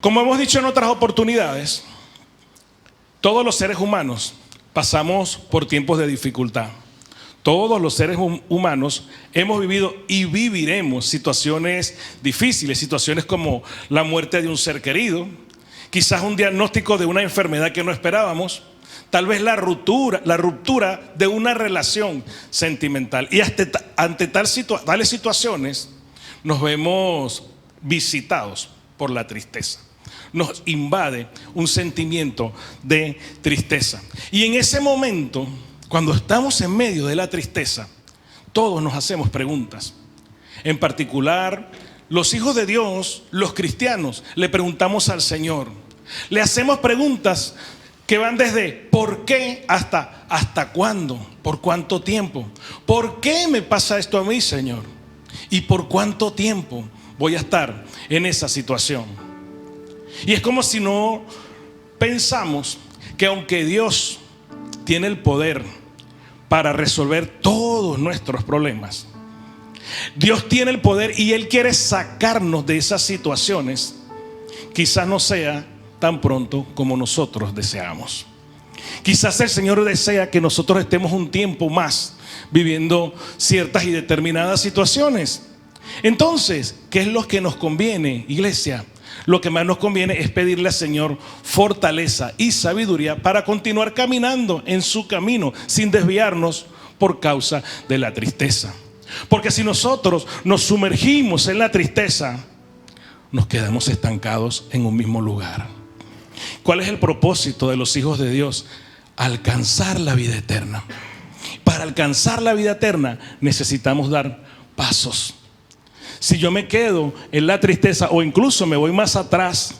Como hemos dicho en otras oportunidades, todos los seres humanos pasamos por tiempos de dificultad. Todos los seres humanos hemos vivido y viviremos situaciones difíciles, situaciones como la muerte de un ser querido, quizás un diagnóstico de una enfermedad que no esperábamos, tal vez la ruptura de una relación sentimental. Y ante tales situaciones nos vemos visitados por la tristeza. Nos invade un sentimiento de tristeza. Y en ese momento, cuando estamos en medio de la tristeza, todos nos hacemos preguntas. En particular, los hijos de Dios, los cristianos, le preguntamos al Señor. Le hacemos preguntas que van desde ¿por qué? ¿Hasta cuándo? ¿Por cuánto tiempo? ¿Por qué me pasa esto a mí, Señor? ¿Y por cuánto tiempo voy a estar en esa situación? Y es como si no pensamos que aunque Dios tiene el poder para resolver todos nuestros problemas, Dios tiene el poder y Él quiere sacarnos de esas situaciones, quizás no sea tan pronto como nosotros deseamos. Quizás el Señor desea que nosotros estemos un tiempo más viviendo ciertas y determinadas situaciones. Entonces, ¿qué es lo que nos conviene, iglesia? Lo que más nos conviene es pedirle al Señor fortaleza y sabiduría para continuar caminando en su camino sin desviarnos por causa de la tristeza. Porque si nosotros nos sumergimos en la tristeza, nos quedamos estancados en un mismo lugar. ¿Cuál es el propósito de los hijos de Dios? Alcanzar la vida eterna. Para alcanzar la vida eterna necesitamos dar pasos. Si yo me quedo en la tristeza o incluso me voy más atrás,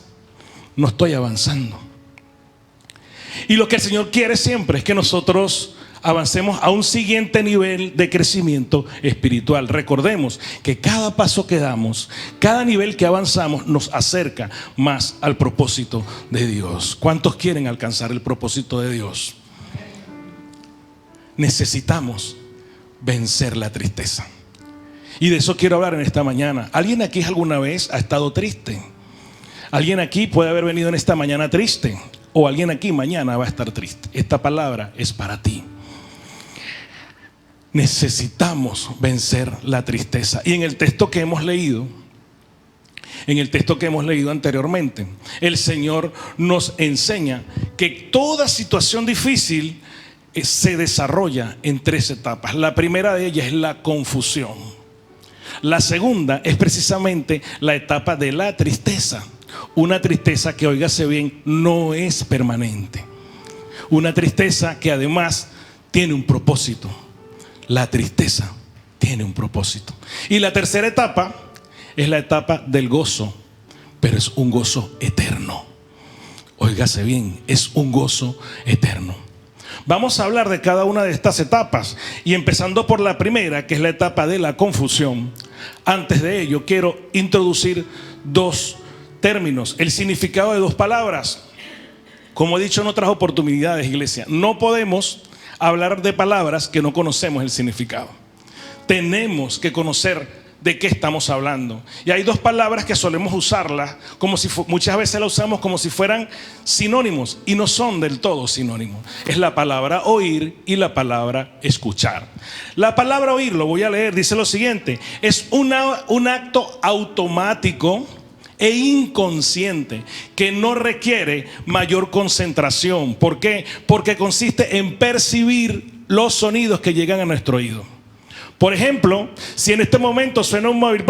no estoy avanzando. Y lo que el Señor quiere siempre es que nosotros avancemos a un siguiente nivel de crecimiento espiritual. Recordemos que cada paso que damos, cada nivel que avanzamos nos acerca más al propósito de Dios. ¿Cuántos quieren alcanzar el propósito de Dios? Necesitamos vencer la tristeza. Y de eso quiero hablar en esta mañana. ¿Alguien aquí alguna vez ha estado triste? ¿Alguien aquí puede haber venido en esta mañana triste? ¿O alguien aquí mañana va a estar triste? Esta palabra es para ti. Necesitamos vencer la tristeza. Y en el texto que hemos leído, anteriormente, el Señor nos enseña que toda situación difícil se desarrolla en 3 etapas. La primera de ellas es la confusión. La segunda es precisamente la etapa de la tristeza. Una tristeza que, óigase bien, no es permanente. Una tristeza que además tiene un propósito. La tristeza tiene un propósito. Y la tercera etapa es la etapa del gozo, pero es un gozo eterno. Óigase bien, es un gozo eterno. Vamos a hablar de cada una de estas etapas y empezando por la primera, que es la etapa de la confusión. Antes de ello, quiero introducir 2 términos, el significado de 2 palabras. Como he dicho en otras oportunidades, iglesia, no podemos hablar de palabras que no conocemos el significado. Tenemos que conocer de qué estamos hablando. Y hay 2 palabras que solemos usarlas como si muchas veces las usamos como si fueran sinónimos y no son del todo sinónimos. Es la palabra oír y la palabra escuchar. La palabra oír, lo voy a leer, dice lo siguiente: es un acto automático e inconsciente que no requiere mayor concentración. ¿Por qué? Porque consiste en percibir los sonidos que llegan a nuestro oído. Por ejemplo, si en este momento suena un móvil,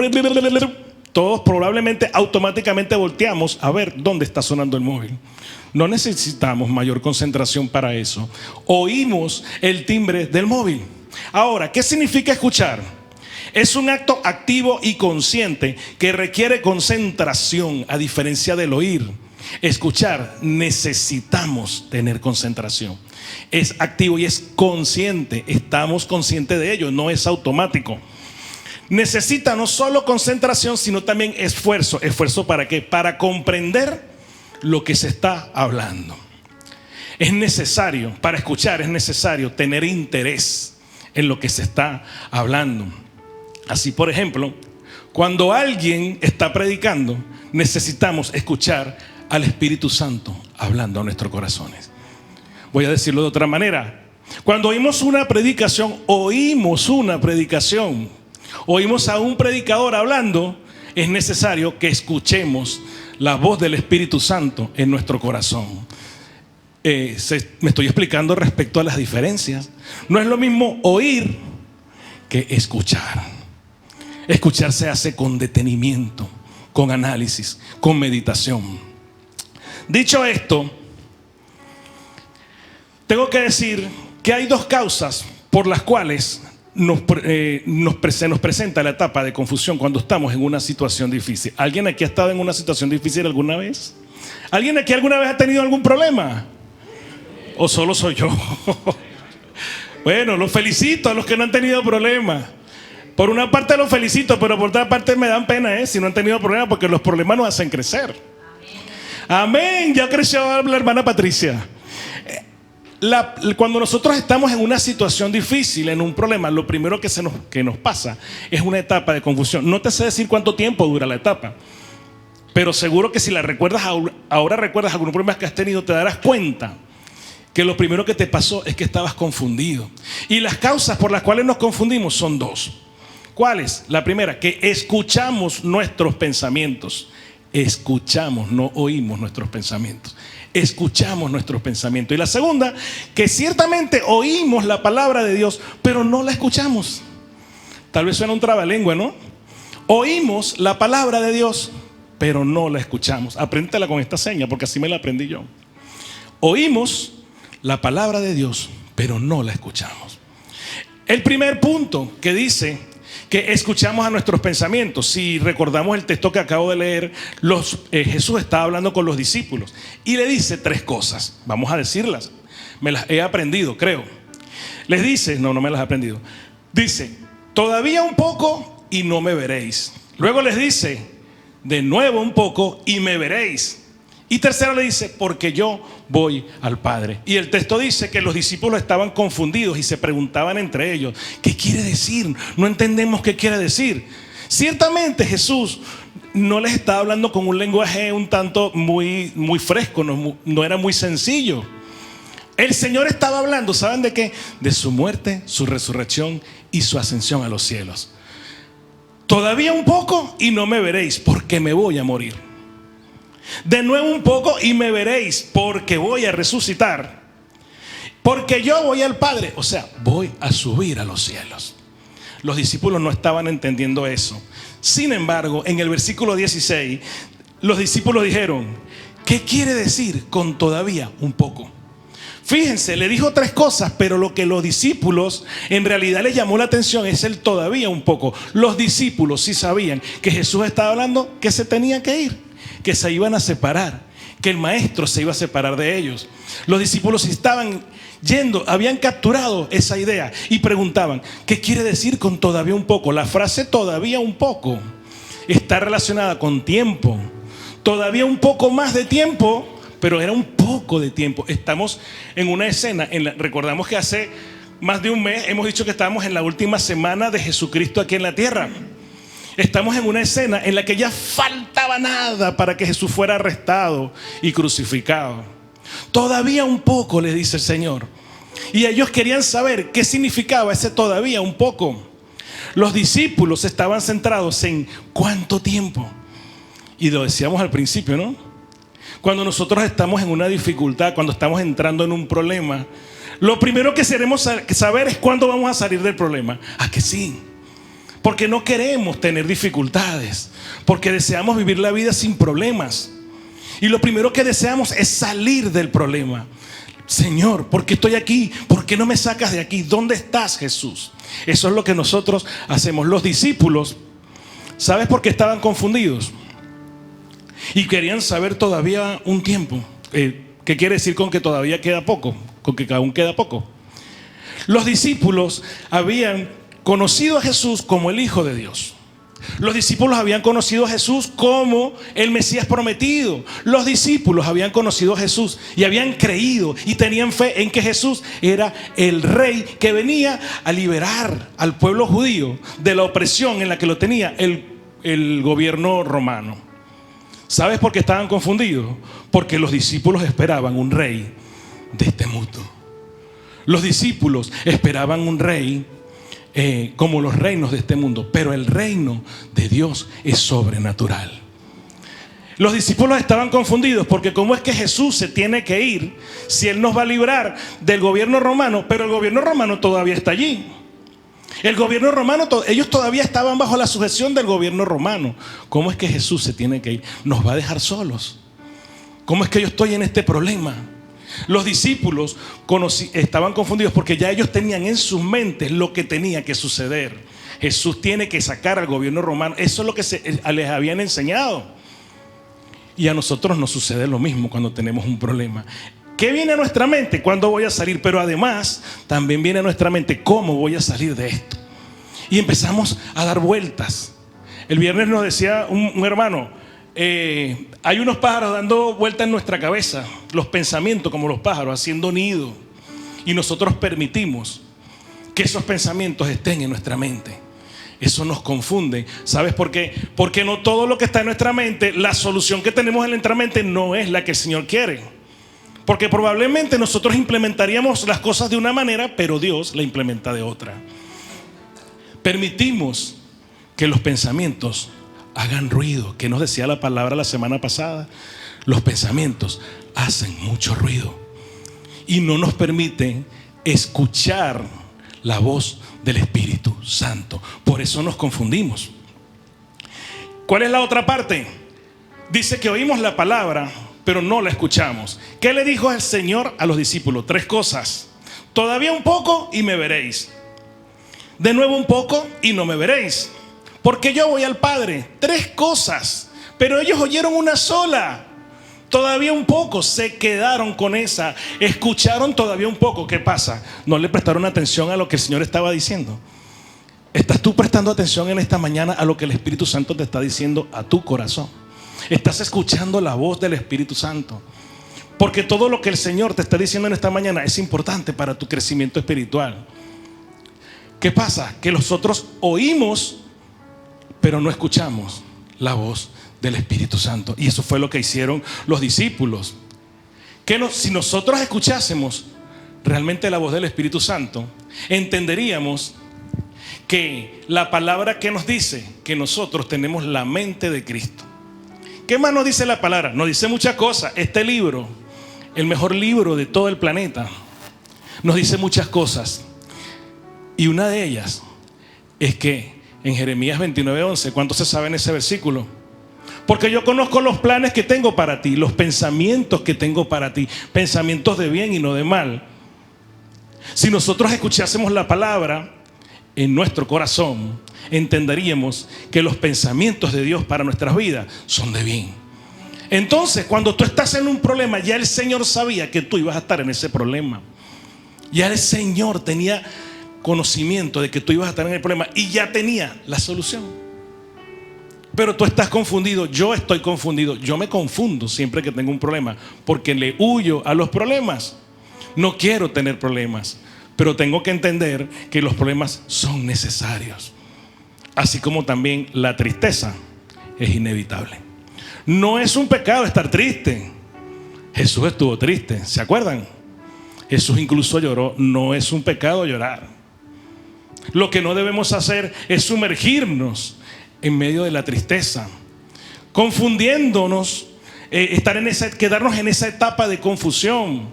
todos probablemente automáticamente volteamos a ver dónde está sonando el móvil. No necesitamos mayor concentración para eso. Oímos el timbre del móvil. Ahora, ¿qué significa escuchar? Es un acto activo y consciente que requiere concentración, a diferencia del oír. Escuchar, necesitamos tener concentración. Es activo y es consciente. Estamos conscientes de ello, no es automático. Necesita no solo concentración, sino también esfuerzo. ¿Esfuerzo para qué? Para comprender lo que se está hablando. Es necesario, para escuchar es necesario tener interés en lo que se está hablando. Así, por ejemplo, Cuando alguien está predicando, necesitamos escuchar al Espíritu Santo hablando a nuestros corazones. Voy a decirlo de otra manera. Cuando oímos una predicación, oímos a un predicador hablando, es necesario que escuchemos la voz del Espíritu Santo en nuestro corazón. Me estoy explicando respecto a las diferencias. No es lo mismo oír que escuchar. Escuchar se hace con detenimiento, con análisis, con meditación. Dicho esto, tengo que decir que hay dos causas por las cuales se nos presenta la etapa de confusión cuando estamos en una situación difícil. ¿Alguien aquí ha estado en una situación difícil alguna vez? ¿Alguien aquí alguna vez ha tenido algún problema? ¿O solo soy yo? Bueno, los felicito a los que no han tenido problemas. Por una parte los felicito, pero por otra parte me dan pena, si no han tenido problemas, porque los problemas nos hacen crecer. Amén. Ya creció la hermana Patricia. Cuando nosotros estamos en una situación difícil, en un problema, lo primero que nos pasa es una etapa de confusión. No te sé decir cuánto tiempo dura la etapa, pero seguro que si la recuerdas ahora recuerdas algunos problemas que has tenido, te darás cuenta que lo primero que te pasó es que estabas confundido. Y las causas por las cuales nos confundimos son dos. ¿Cuáles? La primera, que escuchamos nuestros pensamientos. Escuchamos, no oímos nuestros pensamientos. Escuchamos nuestros pensamientos. Y la segunda, que ciertamente oímos la palabra de Dios, pero no la escuchamos. Tal vez suena un trabalengua, ¿no? Oímos la palabra de Dios, pero no la escuchamos. Apréndetela con esta seña, porque así me la aprendí yo. Oímos la palabra de Dios, pero no la escuchamos. El primer punto que dice que escuchamos a nuestros pensamientos. Si recordamos el texto que acabo de leer, Jesús estaba hablando con los discípulos y le dice tres cosas. Vamos a decirlas. Me las he aprendido, creo. Les dice, no me las he aprendido. Dice, todavía un poco y no me veréis. Luego les dice, de nuevo un poco y me veréis. Y tercero le dice, porque yo voy al Padre. Y el texto dice que los discípulos estaban confundidos y se preguntaban entre ellos, ¿qué quiere decir? No entendemos qué quiere decir. Ciertamente Jesús no les estaba hablando con un lenguaje un tanto muy fresco, no era muy sencillo. El Señor estaba hablando, ¿saben de qué? De su muerte, su resurrección y su ascensión a los cielos. Todavía un poco y no me veréis, porque me voy a morir. De nuevo un poco y me veréis, porque voy a resucitar. Porque yo voy al Padre, o sea, voy a subir a los cielos. Los discípulos no estaban entendiendo eso. Sin embargo, en el versículo 16, los discípulos dijeron, ¿qué quiere decir con todavía un poco? Fíjense, le dijo tres cosas, pero lo que los discípulos en realidad les llamó la atención es el todavía un poco. Los discípulos sí sabían que Jesús estaba hablando que se tenían que ir, que se iban a separar, que el maestro se iba a separar de ellos. Los discípulos estaban yendo, habían capturado esa idea y preguntaban, ¿qué quiere decir con todavía un poco? La frase todavía un poco está relacionada con tiempo. Todavía un poco más de tiempo, pero era un poco de tiempo. Estamos en una escena, recordamos que hace más de un mes hemos dicho que estábamos en la última semana de Jesucristo aquí en la tierra. Estamos en una escena en la que ya faltaba nada para que Jesús fuera arrestado y crucificado. Todavía un poco, le dice el Señor. Y ellos querían saber qué significaba ese todavía un poco. Los discípulos estaban centrados en cuánto tiempo. Y lo decíamos al principio, ¿no? Cuando nosotros estamos en una dificultad, cuando estamos entrando en un problema, lo primero que queremos saber es cuándo vamos a salir del problema. ¿A que sí? Porque no queremos tener dificultades, porque deseamos vivir la vida sin problemas. Y lo primero que deseamos es salir del problema. Señor, ¿por qué estoy aquí? ¿Por qué no me sacas de aquí? ¿Dónde estás, Jesús? Eso es lo que nosotros hacemos. Los discípulos, ¿sabes por qué estaban confundidos? Y querían saber todavía un tiempo. ¿Qué quiere decir con que todavía queda poco? Con que aún queda poco. Los discípulos habían conocido a Jesús como el Hijo de Dios. Los discípulos habían conocido a Jesús como el Mesías prometido. Los discípulos habían conocido a Jesús y habían creído y tenían fe en que Jesús era el rey que venía a liberar al pueblo judío de la opresión en la que lo tenía el el gobierno romano. ¿Sabes por qué estaban confundidos? Porque los discípulos esperaban un rey de este mundo. Los discípulos esperaban un rey como los reinos de este mundo, pero el reino de Dios es sobrenatural. Los discípulos estaban confundidos porque ¿cómo es que Jesús se tiene que ir si Él nos va a librar del gobierno romano? Pero el gobierno romano todavía está allí. El gobierno romano, ellos todavía estaban bajo la sujeción del gobierno romano. ¿Cómo es que Jesús se tiene que ir? ¿Nos va a dejar solos? ¿Cómo es que yo estoy en este problema? Los discípulos estaban confundidos porque ya ellos tenían en sus mentes lo que tenía que suceder. Jesús tiene que sacar al gobierno romano. Eso es lo que les habían enseñado. Y a nosotros nos sucede lo mismo cuando tenemos un problema. ¿Qué viene a nuestra mente? ¿Cuándo voy a salir? Pero además también viene a nuestra mente ¿cómo voy a salir de esto? Y empezamos a dar vueltas. El viernes nos decía un hermano, hay unos pájaros dando vueltas en nuestra cabeza, los pensamientos como los pájaros haciendo nido, y nosotros permitimos que esos pensamientos estén en nuestra mente. Eso nos confunde. ¿Sabes por qué? Porque no todo lo que está en nuestra mente, la solución que tenemos en nuestra mente no es la que el Señor quiere. Porque probablemente nosotros implementaríamos las cosas de una manera, pero Dios la implementa de otra. Permitimos que los pensamientos hagan ruido. ¿Qué nos decía la palabra la semana pasada? Los pensamientos hacen mucho ruido y no nos permiten escuchar la voz del Espíritu Santo. Por eso nos confundimos. ¿Cuál es la otra parte? Dice que oímos la palabra, pero no la escuchamos. ¿Qué le dijo el Señor a los discípulos? 3 cosas. Todavía un poco y me veréis. De nuevo un poco y no me veréis. Porque yo voy al Padre. 3 cosas. Pero ellos oyeron una sola. Todavía un poco, se quedaron con esa. Escucharon todavía un poco. ¿Qué pasa? No le prestaron atención a lo que el Señor estaba diciendo. ¿Estás tú prestando atención en esta mañana a lo que el Espíritu Santo te está diciendo a tu corazón? ¿Estás escuchando la voz del Espíritu Santo? Porque todo lo que el Señor te está diciendo en esta mañana es importante para tu crecimiento espiritual. ¿Qué pasa? Que nosotros oímos, pero no escuchamos la voz del Espíritu Santo. Y eso fue lo que hicieron los discípulos. Si nosotros escuchásemos realmente la voz del Espíritu Santo, entenderíamos que la palabra que nos dice que nosotros tenemos la mente de Cristo. ¿Qué más nos dice la palabra? Nos dice muchas cosas. Este libro, el mejor libro de todo el planeta, nos dice muchas cosas. Y una de ellas es que en Jeremías 29:11, ¿cuánto se sabe en ese versículo? Porque yo conozco los planes que tengo para ti, los pensamientos que tengo para ti, pensamientos de bien y no de mal. Si nosotros escuchásemos la palabra en nuestro corazón, entenderíamos que los pensamientos de Dios para nuestras vidas son de bien. Entonces, cuando tú estás en un problema, ya el Señor sabía que tú ibas a estar en ese problema. Ya el Señor tenía conocimiento de que tú ibas a estar en el problema y ya tenía la solución. Pero tú estás confundido, yo estoy confundido, yo me confundo siempre que tengo un problema porque le huyo a los problemas. No quiero tener problemas, pero tengo que entender que los problemas son necesarios. Así como también la tristeza es inevitable. No es un pecado estar triste. Jesús estuvo triste, ¿se acuerdan? Jesús incluso lloró. No es un pecado llorar. Lo que no debemos hacer es sumergirnos en medio de la tristeza, confundiéndonos, quedarnos en esa etapa de confusión.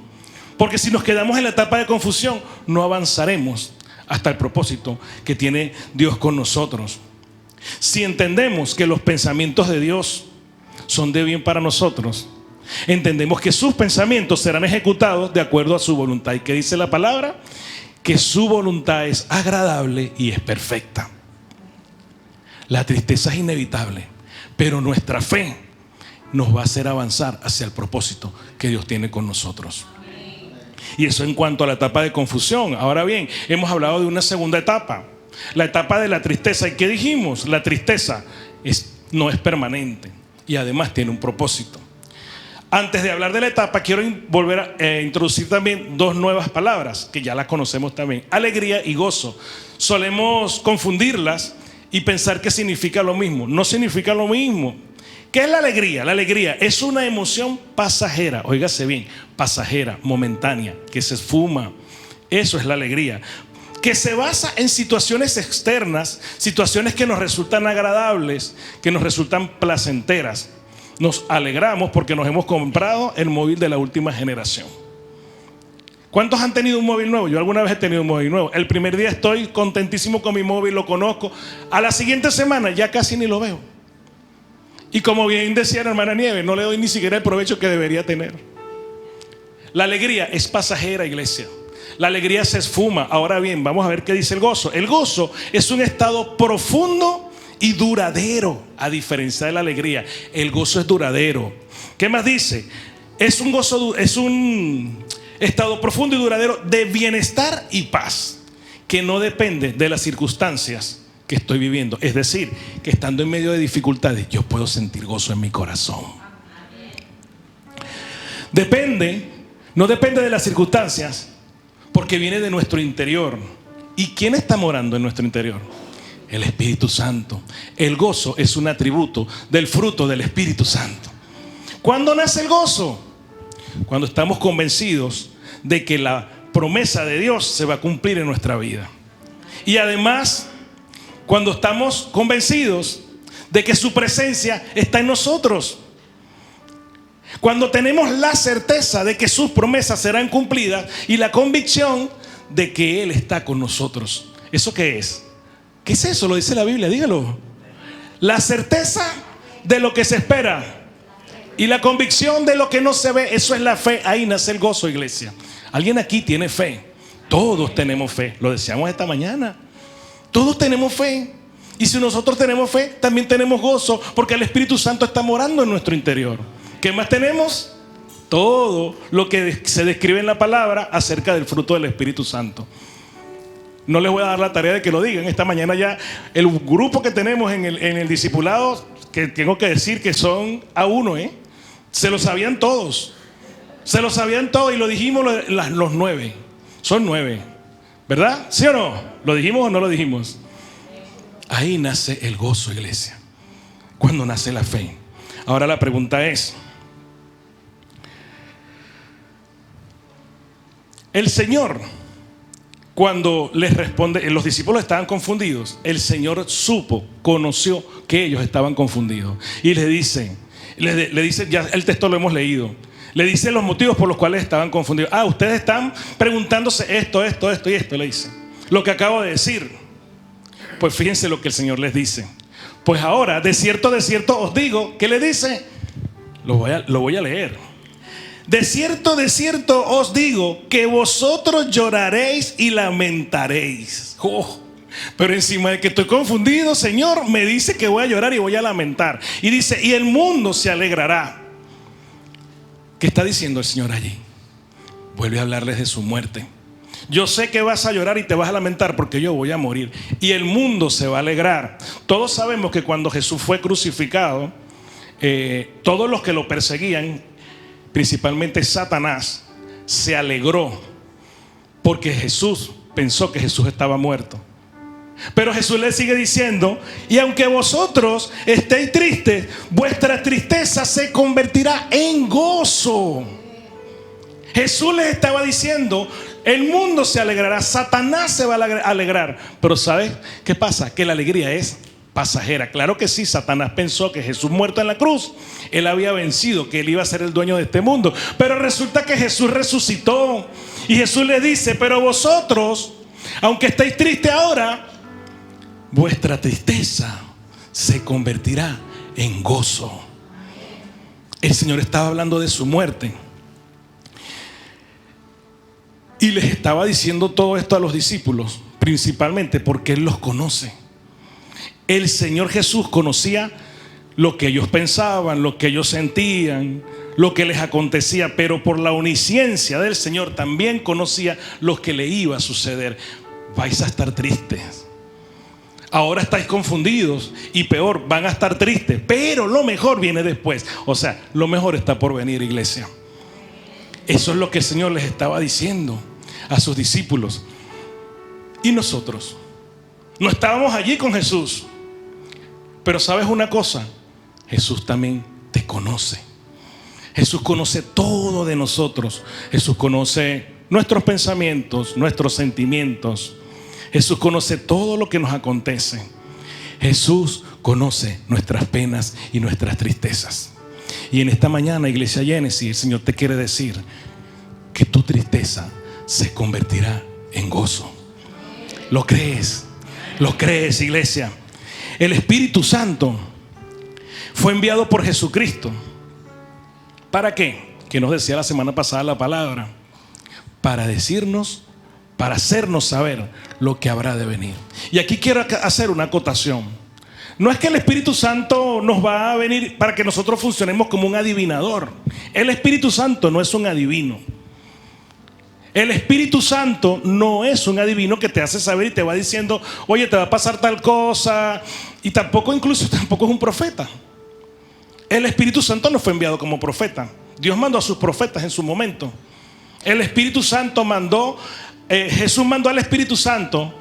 Porque si nos quedamos en la etapa de confusión, no avanzaremos hasta el propósito que tiene Dios con nosotros. Si entendemos que los pensamientos de Dios son de bien para nosotros, entendemos que sus pensamientos serán ejecutados de acuerdo a su voluntad. ¿Y qué dice la palabra? Que su voluntad es agradable y es perfecta. La tristeza es inevitable, pero nuestra fe nos va a hacer avanzar hacia el propósito que Dios tiene con nosotros. Y eso en cuanto a la etapa de confusión. Ahora bien, hemos hablado de una segunda etapa, la etapa de la tristeza. ¿Y qué dijimos? La tristeza no es permanente y además tiene un propósito. Antes de hablar de la etapa, quiero volver a introducir también 2 nuevas palabras que ya las conocemos también: alegría y gozo. Solemos confundirlas y pensar que significa lo mismo. No significa lo mismo. ¿Qué es la alegría? La alegría es una emoción pasajera, óigase bien, pasajera, momentánea, que se esfuma. Eso es la alegría, que se basa en situaciones externas, situaciones que nos resultan agradables, que nos resultan placenteras. Nos alegramos porque nos hemos comprado el móvil de la última generación. ¿Cuántos han tenido un móvil nuevo? Yo alguna vez he tenido un móvil nuevo. El primer día estoy contentísimo con mi móvil, lo conozco. A la siguiente semana ya casi ni lo veo. Y como bien decía la hermana Nieves, no le doy ni siquiera el provecho que debería tener. La alegría es pasajera, iglesia. La alegría se esfuma. Ahora bien, vamos a ver qué dice el gozo. El gozo es un estado profundo y duradero, a diferencia de la alegría. El gozo es duradero. ¿Qué más dice? Es un estado profundo y duradero de bienestar y paz, que no depende de las circunstancias que estoy viviendo. Es decir, que estando en medio de dificultades, yo puedo sentir gozo en mi corazón. No depende de las circunstancias, porque viene de nuestro interior. ¿Y quién está morando en nuestro interior? El Espíritu Santo. El gozo es un atributo del fruto del Espíritu Santo. ¿Cuándo nace el gozo? Cuando estamos convencidos de que la promesa de Dios se va a cumplir en nuestra vida. Y además, cuando estamos convencidos de que su presencia está en nosotros. Cuando tenemos la certeza de que sus promesas serán cumplidas y la convicción de que Él está con nosotros. ¿Eso qué es? ¿Qué es eso? Lo dice la Biblia, dígalo. La certeza de lo que se espera y la convicción de lo que no se ve. Eso es la fe. Ahí nace el gozo, iglesia. ¿Alguien aquí tiene fe? Todos tenemos fe. Lo decíamos esta mañana. Todos tenemos fe. Y si nosotros tenemos fe, también tenemos gozo, porque el Espíritu Santo está morando en nuestro interior. ¿Qué más tenemos? Todo lo que se describe en la palabra acerca del fruto del Espíritu Santo. No les voy a dar la tarea de que lo digan. Esta mañana ya el grupo que tenemos en el discipulado, que tengo que decir que son a uno, se lo sabían todos. Se lo sabían todos y lo dijimos los 9. Son 9. ¿Verdad? ¿Sí o no? ¿Lo dijimos o no lo dijimos? Ahí nace el gozo, iglesia. Cuando nace la fe. Ahora la pregunta es: el Señor, cuando les responde, los discípulos estaban confundidos. El Señor conoció que ellos estaban confundidos. Y le dice, ya el texto lo hemos leído. Le dice los motivos por los cuales estaban confundidos. Ustedes están preguntándose esto y esto, le dice. Lo que acabo de decir. Pues fíjense lo que el Señor les dice. Pues ahora, de cierto os digo, ¿qué le dice? Lo voy a leer. De cierto os digo que vosotros lloraréis y lamentaréis. Pero encima de que estoy confundido, Señor, me dice que voy a llorar y voy a lamentar. Y dice, y el mundo se alegrará. ¿Qué está diciendo el Señor allí? Vuelve a hablarles de su muerte. Yo sé que vas a llorar y te vas a lamentar porque yo voy a morir. Y el mundo se va a alegrar. Todos sabemos que cuando Jesús fue crucificado, todos los que lo perseguían, principalmente Satanás, se alegró porque Jesús pensó que Jesús estaba muerto. Pero Jesús le sigue diciendo, y aunque vosotros estéis tristes, vuestra tristeza se convertirá en gozo. Jesús les estaba diciendo, el mundo se alegrará, Satanás se va a alegrar. Pero ¿sabes qué pasa? Que la alegría es pasajera. Claro que sí, Satanás pensó que Jesús muerto en la cruz, él había vencido, que él iba a ser el dueño de este mundo. Pero resulta que Jesús resucitó. Y Jesús le dice, pero vosotros, aunque estéis tristes ahora, vuestra tristeza se convertirá en gozo. El Señor estaba hablando de su muerte y les estaba diciendo todo esto a los discípulos, principalmente porque Él los conoce. El Señor Jesús conocía lo que ellos pensaban, lo que ellos sentían, lo que les acontecía, pero por la omnisciencia del Señor también conocía lo que le iba a suceder. Vais a estar tristes. Ahora estáis confundidos y peor, van a estar tristes, pero lo mejor viene después. O sea, lo mejor está por venir, iglesia. Eso es lo que el Señor les estaba diciendo a sus discípulos. Y nosotros no estábamos allí con Jesús. Pero ¿sabes una cosa? Jesús también te conoce. Jesús conoce todo de nosotros. Jesús conoce nuestros pensamientos, nuestros sentimientos. Jesús conoce todo lo que nos acontece. Jesús conoce nuestras penas y nuestras tristezas. Y en esta mañana, Iglesia Génesis, el Señor te quiere decir que tu tristeza se convertirá en gozo. ¿Lo crees? ¿Lo crees, iglesia? El Espíritu Santo fue enviado por Jesucristo. ¿Para qué? Que nos decía la semana pasada la palabra. Para decirnos, para hacernos saber lo que habrá de venir. Y aquí quiero hacer una acotación. No es que el Espíritu Santo nos va a venir para que nosotros funcionemos como un adivinador. El Espíritu Santo no es un adivino. El Espíritu Santo no es un adivino que te hace saber y te va diciendo, oye, te va a pasar tal cosa. Y tampoco es un profeta. El Espíritu Santo no fue enviado como profeta. Dios mandó a sus profetas en su momento. El Espíritu Santo Jesús mandó al Espíritu Santo.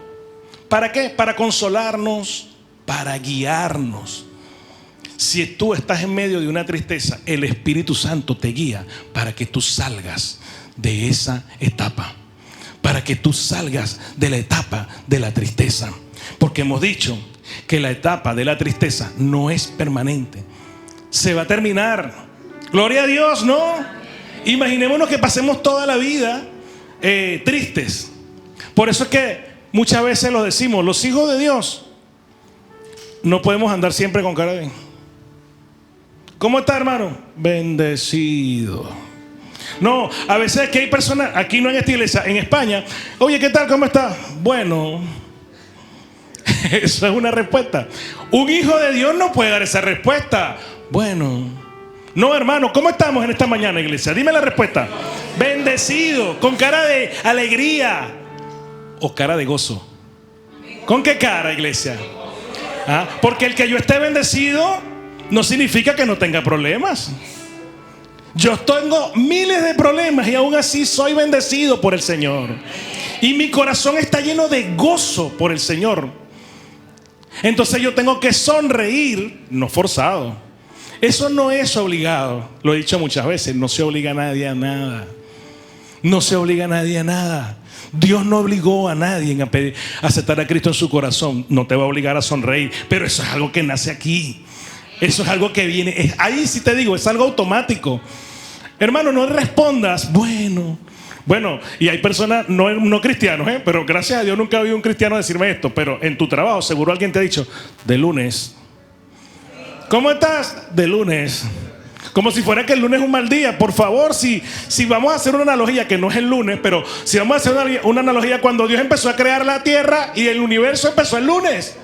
¿Para qué? Para consolarnos, para guiarnos. Si tú estás en medio de una tristeza, el Espíritu Santo te guía para que tú salgas de esa etapa, para que tú salgas de la etapa de la tristeza. Porque hemos dicho que la etapa de la tristeza no es permanente, se va a terminar. Gloria a Dios, ¿no? Imaginémonos que pasemos toda la vida tristes. Por eso es que muchas veces lo decimos, los hijos de Dios no podemos andar siempre con cara de ¿cómo está, hermano? Bendecido. No, a veces es que hay personas, aquí no en esta iglesia, en España, oye, ¿qué tal? ¿Cómo está? Bueno. Eso es una respuesta. Un hijo de Dios no puede dar esa respuesta. Bueno. No, hermano, ¿cómo estamos en esta mañana, iglesia? Dime la respuesta. Bendecido, con cara de alegría o cara de gozo. ¿Con qué cara, iglesia? ¿Ah? Porque el que yo esté bendecido no significa que no tenga problemas. Yo tengo miles de problemas y aún así soy bendecido por el Señor. Y mi corazón está lleno de gozo por el Señor. Entonces yo tengo que sonreír, no forzado. Eso no es obligado. Lo he dicho muchas veces, no se obliga a nadie a nada. No se obliga a nadie a nada. Dios no obligó a nadie a aceptar a Cristo en su corazón. No te va a obligar a sonreír, pero eso es algo que nace aquí. Eso es algo que viene. Ahí sí te digo, es algo automático. Hermano, no respondas, bueno, y hay personas no cristianos, pero gracias a Dios nunca he oído un cristiano decirme esto. Pero en tu trabajo seguro alguien te ha dicho, de lunes. ¿Cómo estás? De lunes. Como si fuera que el lunes es un mal día. Por favor, si vamos a hacer una analogía, que no es el lunes, pero si vamos a hacer una analogía, cuando Dios empezó a crear la tierra y el universo empezó el lunes.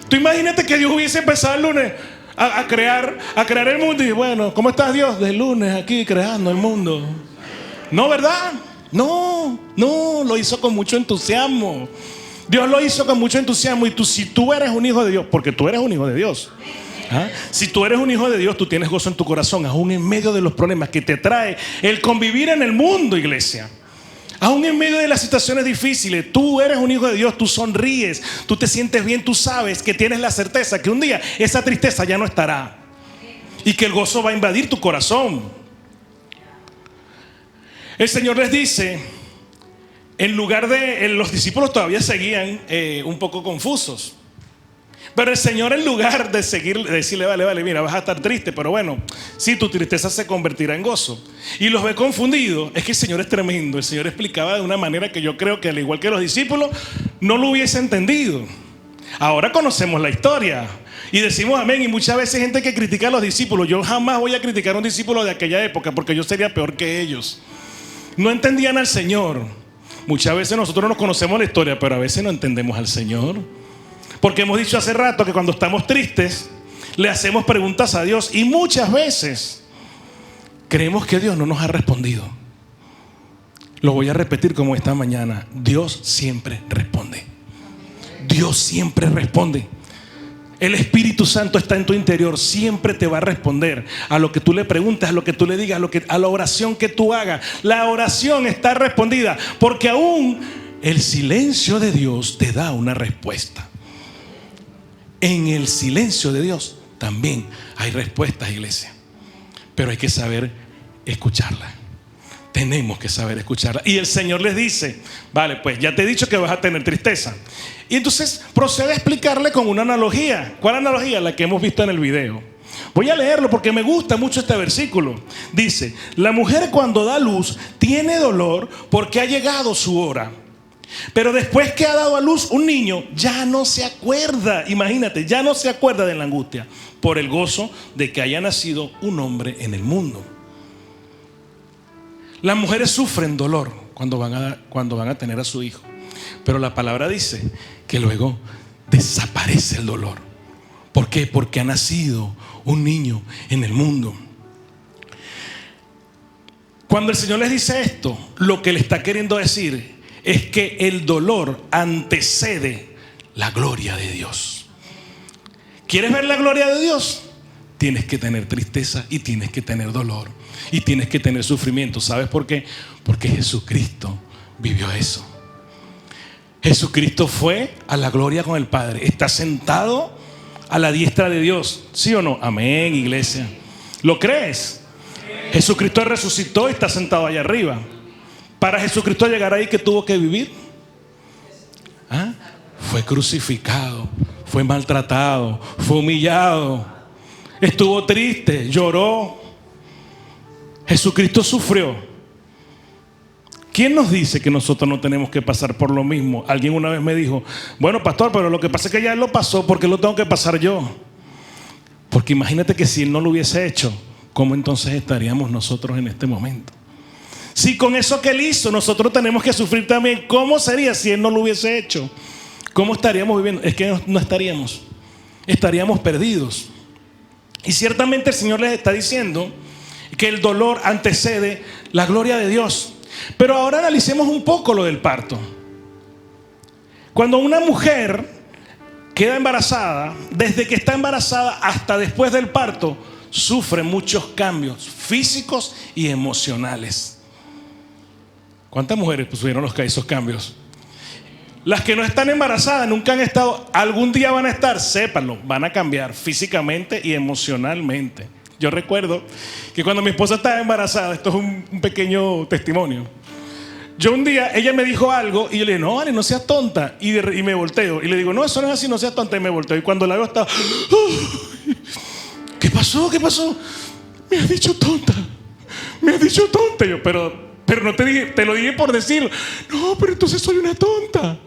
Tú imagínate que Dios hubiese empezado el lunes a crear el mundo. Y bueno, ¿cómo estás, Dios? De lunes aquí creando el mundo. No, ¿verdad? No, lo hizo con mucho entusiasmo. Dios lo hizo con mucho entusiasmo. Y si tú eres un hijo de Dios, porque tú eres un hijo de Dios, ¿ah? Si tú eres un hijo de Dios, tú tienes gozo en tu corazón, aún en medio de los problemas que te trae el convivir en el mundo, iglesia. Aún en medio de las situaciones difíciles, tú eres un hijo de Dios, tú sonríes, tú te sientes bien, tú sabes que tienes la certeza que un día esa tristeza ya no estará y que el gozo va a invadir tu corazón. El Señor les dice, los discípulos todavía seguían un poco confusos. Pero el Señor, en lugar de decirle, vale, mira, vas a estar triste, pero bueno, sí, tu tristeza se convertirá en gozo. Y los ve confundidos. Es que el Señor es tremendo. El Señor explicaba de una manera que yo creo que, al igual que los discípulos, no lo hubiese entendido. Ahora conocemos la historia y decimos amén. Y muchas veces hay gente que critica a los discípulos. Yo jamás voy a criticar a un discípulo de aquella época, porque yo sería peor que ellos. No entendían al Señor. Muchas veces nosotros nos conocemos la historia, pero a veces no entendemos al Señor. Porque hemos dicho hace rato que cuando estamos tristes le hacemos preguntas a Dios y muchas veces creemos que Dios no nos ha respondido. Lo voy a repetir como esta mañana. Dios siempre responde. Dios siempre responde. El Espíritu Santo está en tu interior, siempre te va a responder a lo que tú le preguntas, a lo que tú le digas, a la oración que tú hagas. La oración está respondida, porque aún el silencio de Dios te da una respuesta. en el silencio de Dios también hay respuestas, iglesia. Pero hay que saber escucharla. Tenemos que saber escucharla. Y el Señor les dice: vale, pues ya te he dicho que vas a tener tristeza. Y entonces procede a explicarle con una analogía. ¿Cuál analogía? La que hemos visto en el video. Voy a leerlo porque me gusta mucho este versículo. Dice: la mujer cuando da luz tiene dolor porque ha llegado su hora. Pero después que ha dado a luz un niño, ya no se acuerda. Imagínate, ya no se acuerda de la angustia por el gozo de que haya nacido un hombre en el mundo. Las mujeres sufren dolor cuando van a tener a su hijo. Pero la palabra dice que luego desaparece el dolor. ¿Por qué? Porque ha nacido un niño en el mundo. Cuando el Señor les dice esto, lo que le está queriendo decir es que el dolor antecede la gloria de Dios. ¿Quieres ver la gloria de Dios? Tienes que tener tristeza y tienes que tener dolor y tienes que tener sufrimiento. ¿Sabes por qué? Porque Jesucristo vivió eso. Jesucristo fue a la gloria con el Padre. Está sentado a la diestra de Dios. ¿Sí o no? Amén, iglesia. ¿Lo crees? Jesucristo resucitó y está sentado allá arriba. Para Jesucristo llegar ahí, ¿qué tuvo que vivir? Fue crucificado, fue maltratado, fue humillado, estuvo triste, lloró. Jesucristo sufrió. ¿Quién nos dice que nosotros no tenemos que pasar por lo mismo? Alguien una vez me dijo: bueno, pastor, pero lo que pasa es que ya él lo pasó, ¿por qué lo tengo que pasar yo? Porque imagínate que si él no lo hubiese hecho, ¿cómo entonces estaríamos nosotros en este momento? Si con eso que él hizo nosotros tenemos que sufrir también, ¿cómo sería si él no lo hubiese hecho? ¿Cómo estaríamos viviendo? Es que no estaríamos perdidos. Y ciertamente el Señor les está diciendo que el dolor antecede la gloria de Dios. Pero ahora analicemos un poco lo del parto. Cuando una mujer queda embarazada, desde que está embarazada hasta después del parto, sufre muchos cambios físicos y emocionales. ¿Cuántas mujeres sufrieron esos cambios? Las que no están embarazadas, nunca han estado, algún día van a estar, sépanlo, van a cambiar físicamente y emocionalmente. Yo recuerdo que cuando mi esposa estaba embarazada, esto es un pequeño testimonio. Yo un día, ella me dijo algo y yo le dije: no, vale, no seas tonta. Y me volteo y le digo: no, eso no es así, no seas tonta. Y me volteo. Y cuando la veo estaba: ¿qué pasó? ¿Qué pasó? Me has dicho tonta. Me has dicho tonta. Y yo, pero no te dije, te lo dije por decirlo. No, pero entonces soy una tonta.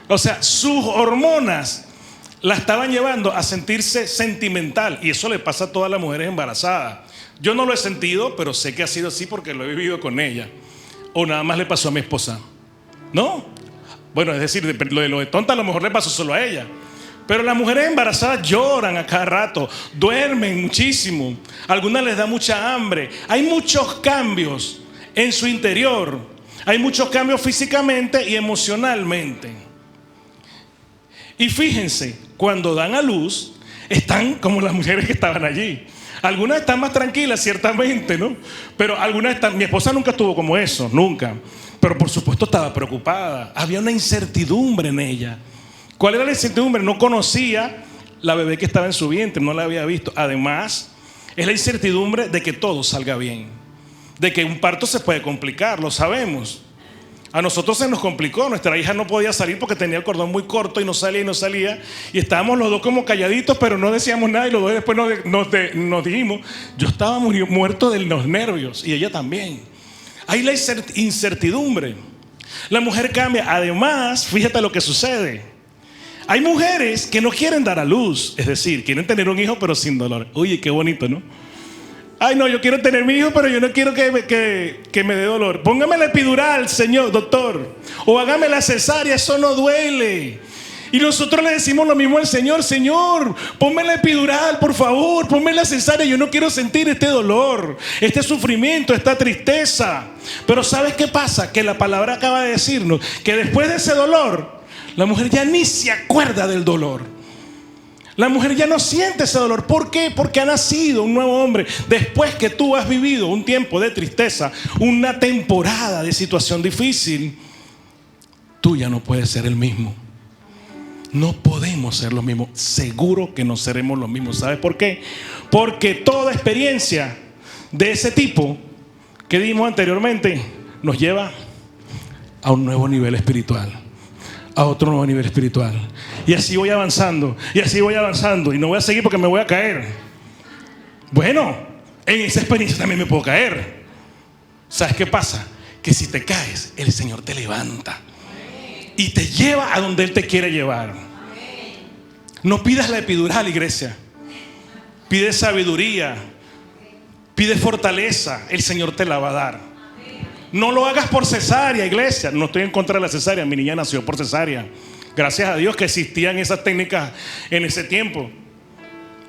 O sea, sus hormonas la estaban llevando a sentirse sentimental. Y eso le pasa a todas las mujeres embarazadas. Yo no lo he sentido, pero sé que ha sido así porque lo he vivido con ella. O nada más le pasó a mi esposa. ¿No? Bueno, es decir, lo de tonta a lo mejor le pasó solo a ella. Pero las mujeres embarazadas lloran a cada rato, duermen muchísimo. A algunas les da mucha hambre. Hay muchos cambios en su interior. Hay muchos cambios físicamente y emocionalmente. Y fíjense, cuando dan a luz, están como las mujeres que estaban allí. Algunas están más tranquilas, ciertamente, ¿no? Pero algunas están... Mi esposa nunca estuvo como eso, nunca. Pero por supuesto estaba preocupada. Había una incertidumbre en ella. ¿Cuál era la incertidumbre? No conocía la bebé que estaba en su vientre, no la había visto. Además, es la incertidumbre de que todo salga bien. De que un parto se puede complicar, lo sabemos. A nosotros se nos complicó, nuestra hija no podía salir porque tenía el cordón muy corto y no salía y no salía. Y estábamos los dos como calladitos, pero no decíamos nada. Y los dos después nos dijimos: yo estaba muerto de los nervios y ella también. Hay la incertidumbre. La mujer cambia. Además, fíjate lo que sucede. Hay mujeres que no quieren dar a luz, es decir, quieren tener un hijo pero sin dolor. Oye, qué bonito, ¿no? Ay, no, yo quiero tener mi hijo, pero yo no quiero que me dé dolor. Póngame la epidural, señor, doctor. O hágame la cesárea, eso no duele. Y nosotros le decimos lo mismo al Señor: Señor, ponme la epidural, por favor, ponme la cesárea. Yo no quiero sentir este dolor, este sufrimiento, esta tristeza. Pero ¿sabes qué pasa? Que la palabra acaba de decirnos que después de ese dolor, la mujer ya ni se acuerda del dolor. La mujer ya no siente ese dolor. ¿Por qué? Porque ha nacido un nuevo hombre. Después que tú has vivido un tiempo de tristeza, una temporada de situación difícil, tú ya no puedes ser el mismo. no podemos ser los mismos. Seguro que no seremos los mismos. ¿Sabes por qué? Porque toda experiencia de ese tipo que dimos anteriormente nos lleva a un nuevo nivel espiritual, a otro nuevo nivel espiritual. Y así voy avanzando, y así voy avanzando, y no voy a seguir porque me voy a caer. Bueno, en esa experiencia también me puedo caer. ¿Sabes qué pasa? Que si te caes, el Señor te levanta y te lleva a donde Él te quiere llevar. No pidas la epidural, iglesia. Pide sabiduría, pide fortaleza, el Señor te la va a dar. No lo hagas por cesárea, iglesia. No estoy en contra de la cesárea, mi niña nació por cesárea. Gracias a Dios que existían esas técnicas en ese tiempo.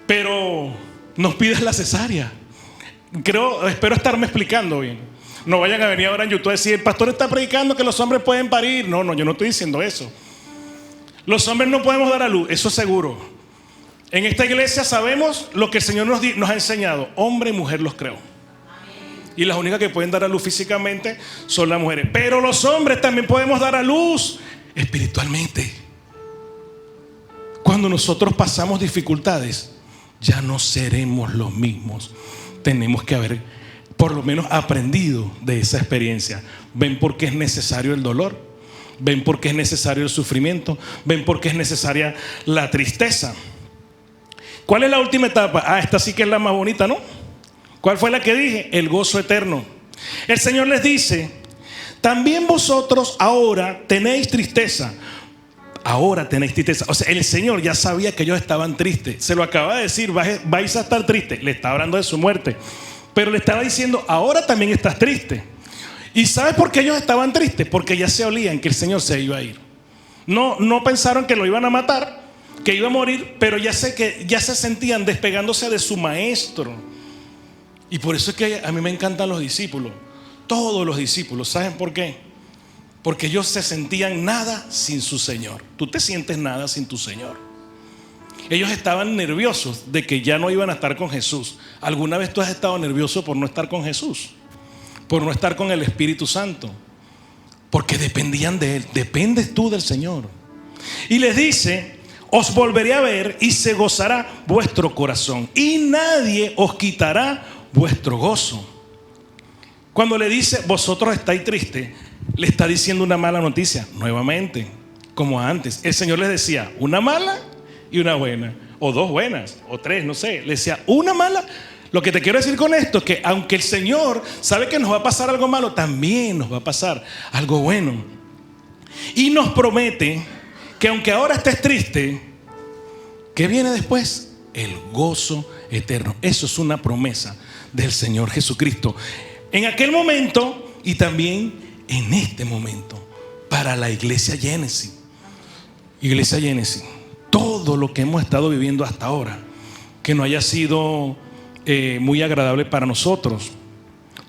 Pero no pidas la cesárea. Espero estarme explicando bien. No vayan a venir ahora en YouTube a decir: el pastor está predicando que los hombres pueden parir. No, yo no estoy diciendo eso. Los hombres no podemos dar a luz, eso seguro. En esta iglesia sabemos lo que el Señor nos ha enseñado. Hombre y mujer los creó. Y las únicas que pueden dar a luz físicamente son las mujeres. Pero los hombres también podemos dar a luz espiritualmente. Cuando nosotros pasamos dificultades, ya no seremos los mismos. Tenemos que haber por lo menos aprendido de esa experiencia. ¿Ven por qué es necesario el dolor? ¿Ven por qué es necesario el sufrimiento? ¿Ven por qué es necesaria la tristeza? ¿Cuál es la última etapa? Esta sí que es la más bonita, ¿no? ¿Cuál fue la que dije? El gozo eterno. El Señor les dice: también vosotros ahora tenéis tristeza. Ahora tenéis tristeza. O sea, el Señor ya sabía que ellos estaban tristes. Se lo acaba de decir: vais a estar tristes. Le está hablando de su muerte. Pero le estaba diciendo: ahora también estás triste. ¿Y sabes por qué ellos estaban tristes? Porque ya se olían que el Señor se iba a ir. No pensaron que lo iban a matar, que iba a morir, pero ya se sentían despegándose de su maestro. Y por eso es que a mí me encantan los discípulos. Todos los discípulos. ¿Saben por qué? Porque ellos se sentían nada sin su Señor. Tú te sientes nada sin tu Señor. Ellos estaban nerviosos de que ya no iban a estar con Jesús. ¿Alguna vez tú has estado nervioso por no estar con Jesús? Por no estar con el Espíritu Santo. Porque dependían de Él. Dependes tú del Señor. Y les dice: os volveré a ver y se gozará vuestro corazón, y nadie os quitará vuestro gozo. Cuando le dice: vosotros estáis tristes, le está diciendo una mala noticia. Nuevamente, como antes, el Señor les decía una mala y una buena, o dos buenas, o tres, no sé. Le decía una mala. Lo que te quiero decir con esto es que aunque el Señor sabe que nos va a pasar algo malo, también nos va a pasar algo bueno. Y nos promete que aunque ahora estés triste, ¿qué viene después? El gozo eterno. Eso es una promesa del Señor Jesucristo en aquel momento y también en este momento para la iglesia Génesis. Iglesia Génesis, todo lo que hemos estado viviendo hasta ahora, que no haya sido muy agradable para nosotros,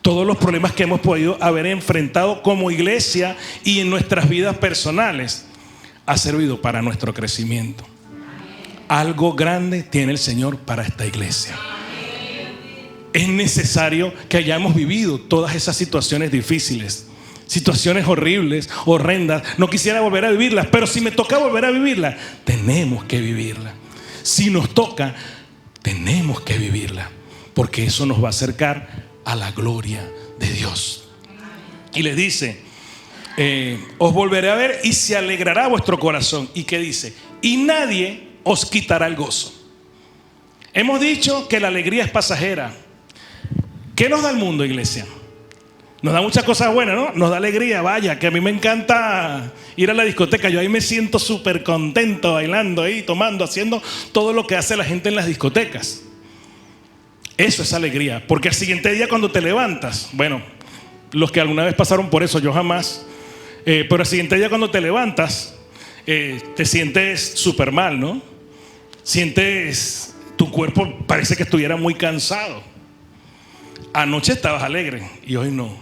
todos los problemas que hemos podido haber enfrentado como iglesia y en nuestras vidas personales, ha servido para nuestro crecimiento. Algo grande tiene el Señor para esta iglesia. Es necesario que hayamos vivido todas esas situaciones difíciles, situaciones horribles, horrendas. No quisiera volver a vivirlas, pero si me toca volver a vivirlas, tenemos que vivirlas. Si nos toca, tenemos que vivirla, porque eso nos va a acercar a la gloria de Dios. Y les dice: os volveré a ver y se alegrará vuestro corazón. ¿Y qué dice? Y nadie os quitará el gozo. Hemos dicho que la alegría es pasajera. ¿Qué nos da el mundo, iglesia? Nos da muchas cosas buenas, ¿no? Nos da alegría, vaya, que a mí me encanta ir a la discoteca. Yo ahí me siento súper contento, bailando ahí, tomando, haciendo todo lo que hace la gente en las discotecas. Eso es alegría, porque al siguiente día cuando te levantas, bueno, los que alguna vez pasaron por eso, yo jamás, pero al siguiente día cuando te levantas, te sientes súper mal, ¿no? Sientes, tu cuerpo parece que estuviera muy cansado. Anoche estabas alegre y hoy no.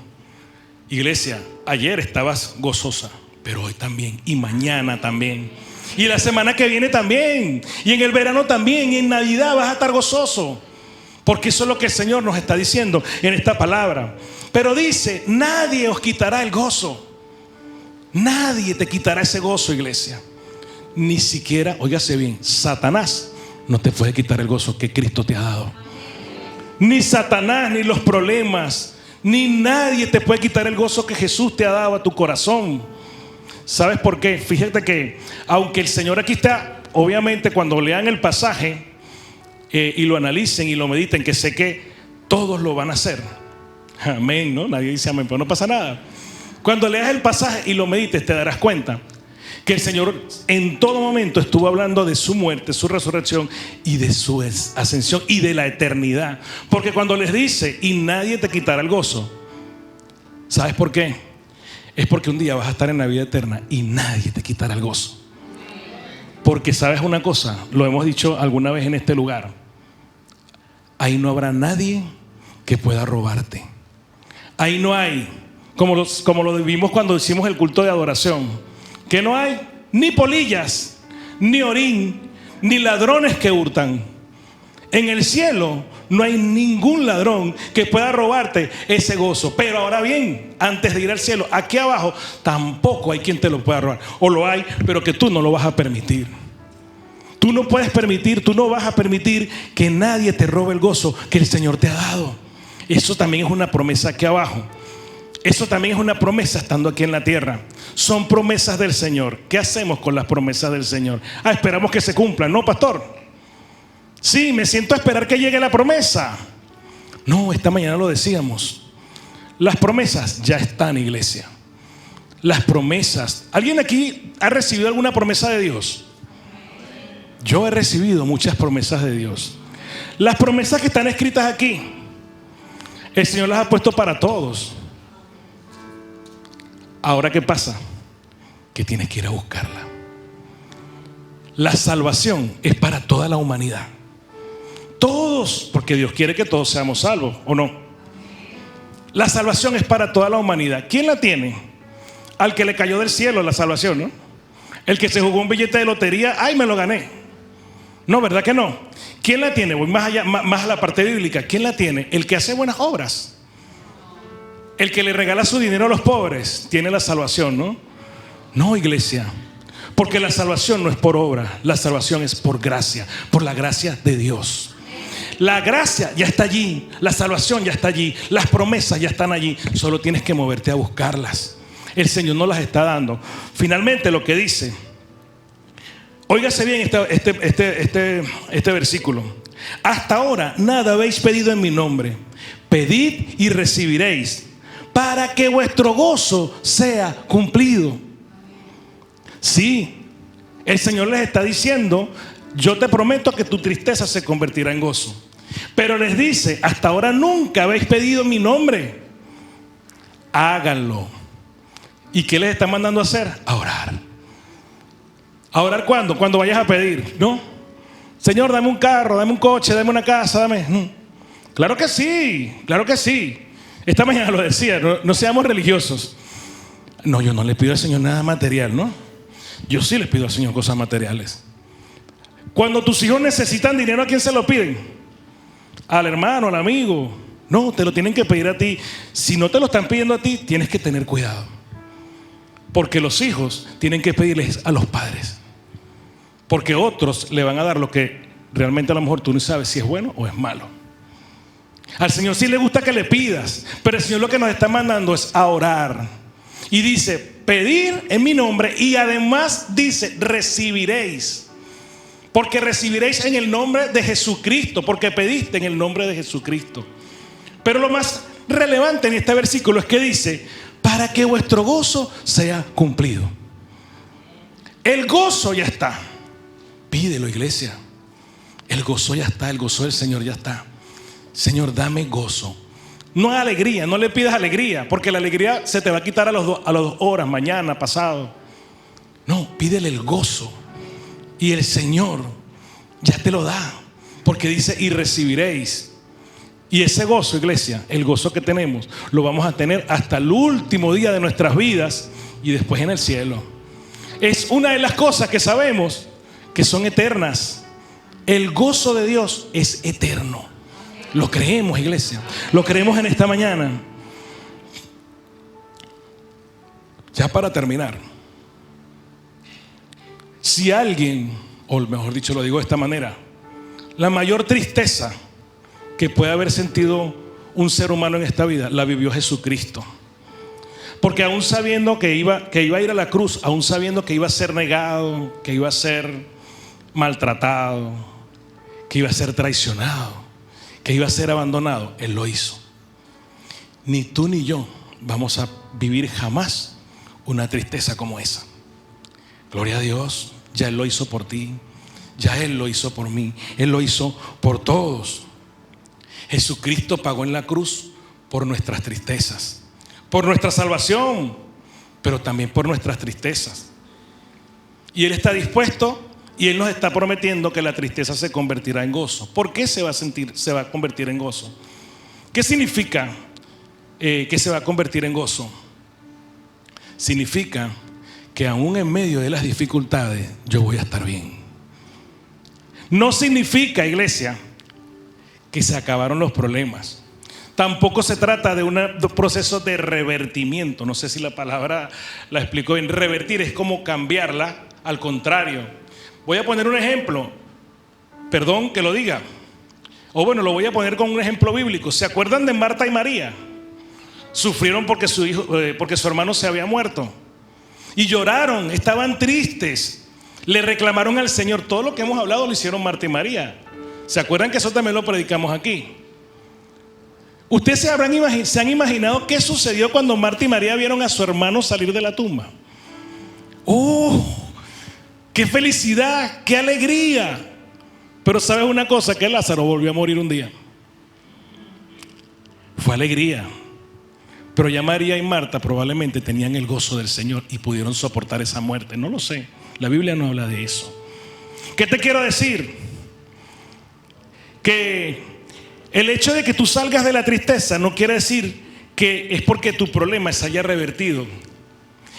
Iglesia, ayer estabas gozosa, pero hoy también, y mañana también, y la semana que viene también, y en el verano también, y en Navidad vas a estar gozoso, porque eso es lo que el Señor nos está diciendo en esta palabra. Pero dice: nadie os quitará el gozo. Nadie te quitará ese gozo, iglesia. ni siquiera, óigase bien, Satanás no te puede quitar el gozo que Cristo te ha dado. Ni Satanás, ni los problemas, ni nadie te puede quitar el gozo que Jesús te ha dado a tu corazón. ¿Sabes por qué? Fíjate que aunque el Señor aquí está, obviamente cuando lean el pasaje y lo analicen y lo mediten, que sé que todos lo van a hacer. Amén, ¿no? Nadie dice amén, pero no pasa nada. Cuando leas el pasaje y lo medites, te darás cuenta que el Señor en todo momento estuvo hablando de su muerte, su resurrección y de su ascensión y de la eternidad. Porque cuando les dice, y nadie te quitará el gozo, ¿sabes por qué? Es porque un día vas a estar en la vida eterna y nadie te quitará el gozo. Porque sabes una cosa, lo hemos dicho alguna vez en este lugar, ahí no habrá nadie que pueda robarte. Ahí no hay, como lo vimos cuando hicimos el culto de adoración, que no hay ni polillas, ni orín, ni ladrones que hurtan. En el cielo no hay ningún ladrón que pueda robarte ese gozo. Pero ahora bien, antes de ir al cielo, aquí abajo tampoco hay quien te lo pueda robar. O lo hay, pero que tú no lo vas a permitir. Tú no puedes permitir, tú no vas a permitir que nadie te robe el gozo que el Señor te ha dado. Eso también es una promesa aquí abajo. Eso también es una promesa estando aquí en la tierra. Son promesas del Señor. ¿Qué hacemos con las promesas del Señor? Esperamos que se cumplan. No, pastor. Sí, me siento a esperar que llegue la promesa. No, esta mañana lo decíamos. Las promesas ya están, iglesia. Las promesas. ¿Alguien aquí ha recibido alguna promesa de Dios? Yo he recibido muchas promesas de Dios. Las promesas que están escritas aquí, el Señor las ha puesto para todos. Ahora, ¿qué pasa? Que tienes que ir a buscarla. La salvación es para toda la humanidad. Todos, porque Dios quiere que todos seamos salvos, ¿o no? La salvación es para toda la humanidad. ¿Quién la tiene? Al que le cayó del cielo la salvación, ¿no? El que se jugó un billete de lotería, ¡ay, me lo gané! No, ¿verdad que no? ¿Quién la tiene? Voy más allá, más a la parte bíblica. ¿Quién la tiene? El que hace buenas obras. El que le regala su dinero a los pobres tiene la salvación, ¿no? No, iglesia. Porque la salvación no es por obra. La salvación es por gracia. Por la gracia de Dios. La gracia ya está allí. La salvación ya está allí. Las promesas ya están allí. Solo tienes que moverte a buscarlas. El Señor nos las está dando. Finalmente lo que dice. Óigase bien este versículo. Hasta ahora nada habéis pedido en mi nombre. Pedid y recibiréis, para que vuestro gozo sea cumplido. Sí, el Señor les está diciendo, yo te prometo que tu tristeza se convertirá en gozo. Pero les dice, hasta ahora nunca habéis pedido en mi nombre. Háganlo. ¿Y qué les está mandando a hacer? A orar. ¿A orar cuándo? Cuando vayas a pedir, ¿no? Señor, dame un carro, dame un coche, dame una casa, dame. Claro que sí, claro que sí. Esta mañana lo decía, no seamos religiosos. No, yo no le pido al Señor nada material, ¿no? Yo sí les pido al Señor cosas materiales. Cuando tus hijos necesitan dinero, ¿a quién se lo piden? Al hermano, al amigo. No, te lo tienen que pedir a ti. Si no te lo están pidiendo a ti, tienes que tener cuidado. Porque los hijos tienen que pedirles a los padres. Porque otros le van a dar lo que realmente a lo mejor tú no sabes si es bueno o es malo. Al Señor sí le gusta que le pidas, pero el Señor lo que nos está mandando es a orar. Y dice, pedir en mi nombre, y además dice, recibiréis. Porque recibiréis en el nombre de Jesucristo, porque pediste en el nombre de Jesucristo. Pero lo más relevante en este versículo es que dice, para que vuestro gozo sea cumplido. El gozo ya está. Pídelo, iglesia. El gozo ya está, el gozo del Señor ya está. Señor, dame gozo. No alegría, no le pidas alegría, porque la alegría se te va a quitar a las 2 horas, mañana, pasado. No, pídele el gozo. Y el Señor ya te lo da, porque dice, y recibiréis. Y ese gozo, iglesia, el gozo que tenemos, lo vamos a tener hasta el último día de nuestras vidas y después en el cielo. Es una de las cosas que sabemos que son eternas. El gozo de Dios es eterno. Lo creemos, iglesia. Lo creemos en esta mañana. Ya para terminar. Si alguien, o mejor dicho lo digo de esta manera, la mayor tristeza que puede haber sentido un ser humano en esta vida la vivió Jesucristo. Porque aún sabiendo que iba a ir a la cruz, aún sabiendo que iba a ser negado, que iba a ser maltratado, que iba a ser traicionado, que iba a ser abandonado, Él lo hizo. Ni tú ni yo vamos a vivir jamás una tristeza como esa. Gloria a Dios, ya Él lo hizo por ti, ya Él lo hizo por mí, Él lo hizo por todos. Jesucristo pagó en la cruz por nuestras tristezas, por nuestra salvación, pero también por nuestras tristezas. Y Él está dispuesto y Él nos está prometiendo que la tristeza se convertirá en gozo. ¿Por qué se va a convertir en gozo? ¿Qué significa que se va a convertir en gozo? Significa que aún en medio de las dificultades yo voy a estar bien. No significa, iglesia, que se acabaron los problemas. Tampoco se trata de un proceso de revertimiento. No sé si la palabra la explico bien. Revertir es como cambiarla. Al contrario, voy a poner un ejemplo. Perdón que lo diga. O bueno, lo voy a poner con un ejemplo bíblico. ¿Se acuerdan de Marta y María? Sufrieron porque su hermano se había muerto. Y lloraron, estaban tristes. Le reclamaron al Señor. Todo lo que hemos hablado lo hicieron Marta y María. ¿Se acuerdan que eso también lo predicamos aquí? ¿Ustedes se han imaginado qué sucedió cuando Marta y María vieron a su hermano salir de la tumba? ¡Oh! ¡Qué felicidad! ¡Qué alegría! Pero ¿sabes una cosa? Que Lázaro volvió a morir un día. Fue alegría. Pero ya María y Marta probablemente tenían el gozo del Señor y pudieron soportar esa muerte. No lo sé. La Biblia no habla de eso. ¿Qué te quiero decir? Que el hecho de que tú salgas de la tristeza no quiere decir que es porque tu problema se haya revertido.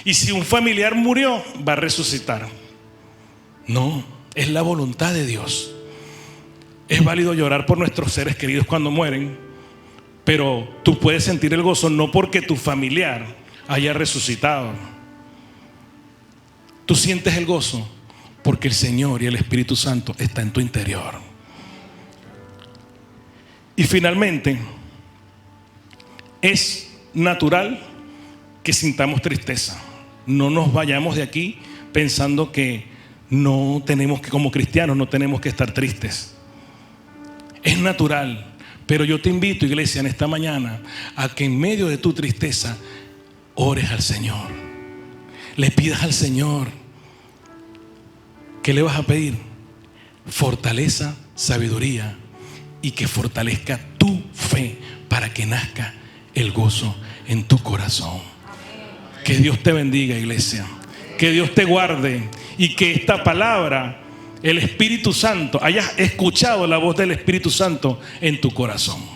Y si un familiar murió, va a resucitar. No, es la voluntad de Dios. Es válido llorar por nuestros seres queridos cuando mueren, pero tú puedes sentir el gozo no porque tu familiar haya resucitado. Tú sientes el gozo porque el Señor y el Espíritu Santo está en tu interior. Y finalmente, es natural que sintamos tristeza. No nos vayamos de aquí pensando que no tenemos que, como cristianos, no tenemos que estar tristes. Es natural, pero yo te invito, iglesia, en esta mañana, a que en medio de tu tristeza ores al Señor. Le pidas al Señor. ¿Qué le vas a pedir? Fortaleza, sabiduría, y que fortalezca tu fe para que nazca el gozo en tu corazón. Que Dios te bendiga, iglesia. Que Dios te guarde y que esta palabra, el Espíritu Santo, hayas escuchado la voz del Espíritu Santo en tu corazón.